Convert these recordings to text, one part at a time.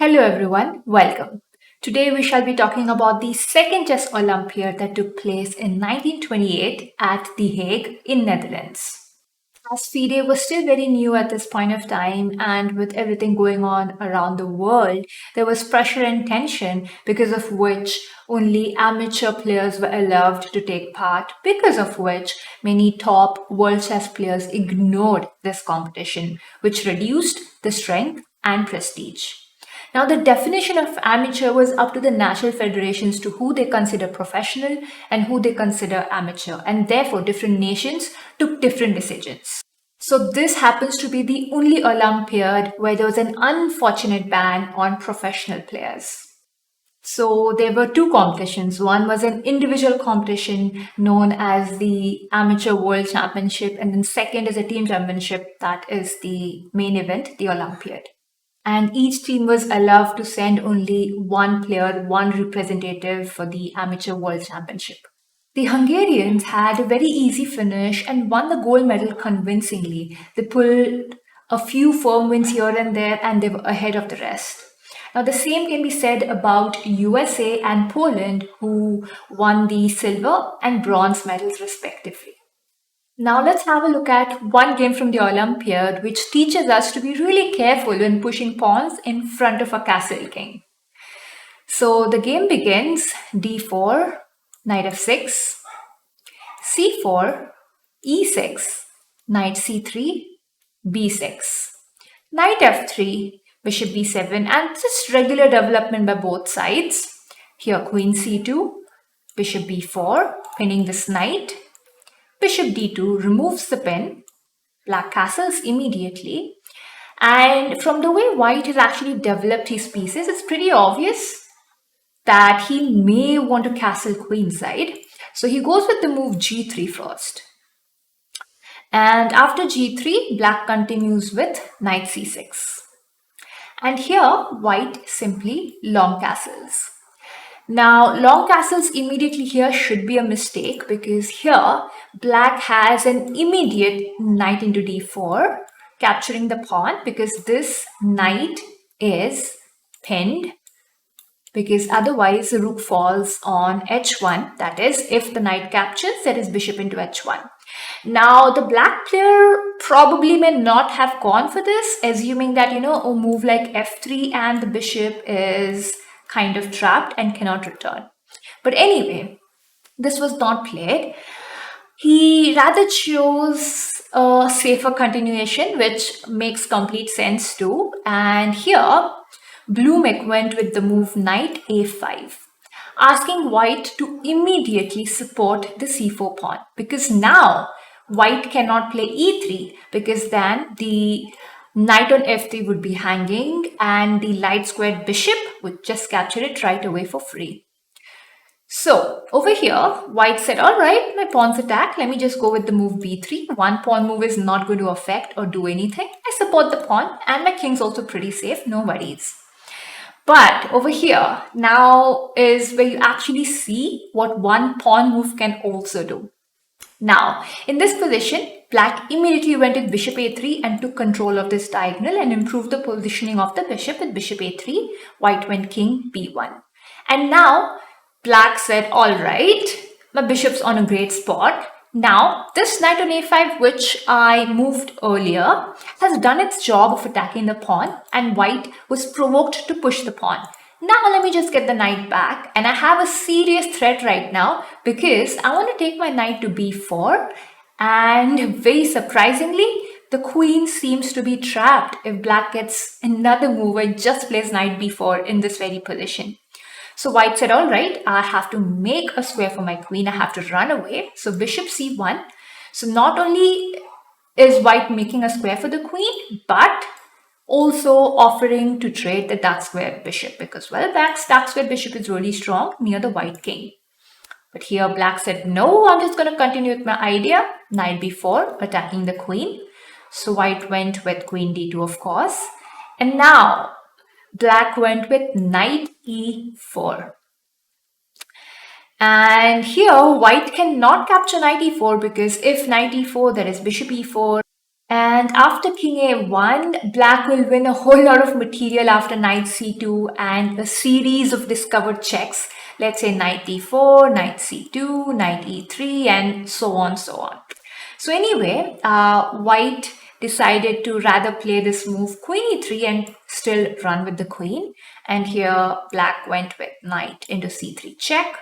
Hello everyone, welcome. Today we shall be talking about the second Chess Olympiad that took place in 1928 at The Hague in Netherlands. As FIDE was still very new at this point of time, and with everything going on around the world, there was pressure and tension because of which only amateur players were allowed to take part, because of which many top world chess players ignored this competition, which reduced the strength and prestige. Now, the definition of amateur was up to the national federations to who they consider professional and who they consider amateur, and therefore different nations took different decisions. So this happens to be the only Olympiad where there was an unfortunate ban on professional players. So there were two competitions. One was an individual competition known as the Amateur World Championship, and then second is a team championship that is the main event, the Olympiad. And each team was allowed to send only one player, one representative for the Amateur World Championship. The Hungarians had a very easy finish and won the gold medal convincingly. They pulled a few firm wins here and there, and they were ahead of the rest. Now, the same can be said about USA and Poland, who won the silver and bronze medals respectively. Now let's have a look at one game from the Olympiad which teaches us to be really careful when pushing pawns in front of a castle king. So the game begins d4, knight f6, c4, e6, knight c3, b6, knight f3, bishop b7, and just regular development by both sides. Here queen c2, bishop b4, pinning this knight. Bishop d2 removes the pin, black castles immediately, and from the way white has actually developed his pieces, it's pretty obvious that he may want to castle queenside. So he goes with the move g3 first. And after g3, black continues with knight c6. And here, white simply long castles. Now, long castles immediately here should be a mistake because here black has an immediate knight into d4, capturing the pawn because this knight is pinned, because otherwise the rook falls on h1. That is, if the knight captures, that is bishop into h1. Now, the black player probably may not have gone for this, assuming that, a move like f3 and the bishop is kind of trapped and cannot return. But anyway, this was not played. He rather chose a safer continuation, which makes complete sense too. And here, Blumek went with the move knight a5, asking white to immediately support the c4 pawn, because now white cannot play e3, because then the knight on f3 would be hanging and the light squared bishop would just capture it right away for free. So over here, white said, all right, my pawn's attack. Let me just go with the move b3. One pawn move is not going to affect or do anything. I support the pawn and my king's also pretty safe. No worries. But over here now is where you actually see what one pawn move can also do. Now, in this position, black immediately went with bishop a3 and took control of this diagonal and improved the positioning of the bishop with bishop a3. White went king b1. And now, black said, all right, my bishop's on a great spot. Now, this knight on a5, which I moved earlier, has done its job of attacking the pawn, and white was provoked to push the pawn. Now let me just get the knight back, and I have a serious threat right now because I want to take my knight to b4, and very surprisingly, the queen seems to be trapped if black gets another move and just plays knight b4 in this very position. So white said, all right, I have to make a square for my queen. I have to run away. So bishop c1. So not only is white making a square for the queen, but also offering to trade the dark square bishop because, well, black's dark square bishop is really strong near the white king. But here black said, no, I'm just going to continue with my idea. Knight b4, attacking the queen. So white went with queen d2, of course. And now black went with knight e4. And here white cannot capture knight e4 because if knight e4, there is bishop e4. And after king a1, black will win a whole lot of material after knight c2 and a series of discovered checks. Let's say knight d4, knight c2, knight e3, and so on, so on. So anyway, white decided to rather play this move queen e3 and still run with the queen. And here black went with knight into c3 check,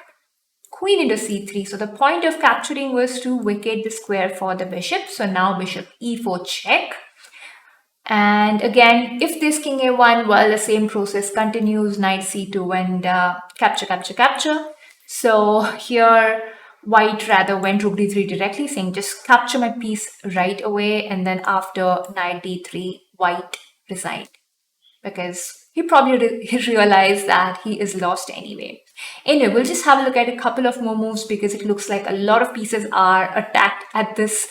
queen into c3. So the point of capturing was to vacate the square for the bishop. So now bishop e4 check. And again, if this king a1, well, the same process continues, knight c2 and capture, capture, capture. So here white rather went rook d3 directly, saying just capture my piece right away. And then after knight d3, white resigned because he probably realized that he is lost anyway. Anyway, we'll just have a look at a couple of more moves because it looks like a lot of pieces are attacked at this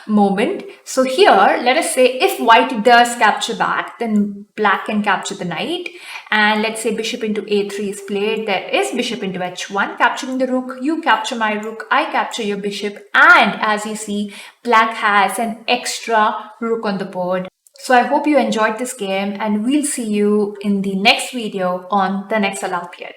moment. So here, let us say if white does capture back, then black can capture the knight. And let's say bishop into a3 is played. There is bishop into h1, capturing the rook. You capture my rook, I capture your bishop. And as you see, black has an extra rook on the board. So I hope you enjoyed this game and we'll see you in the next video on the next Olympiad.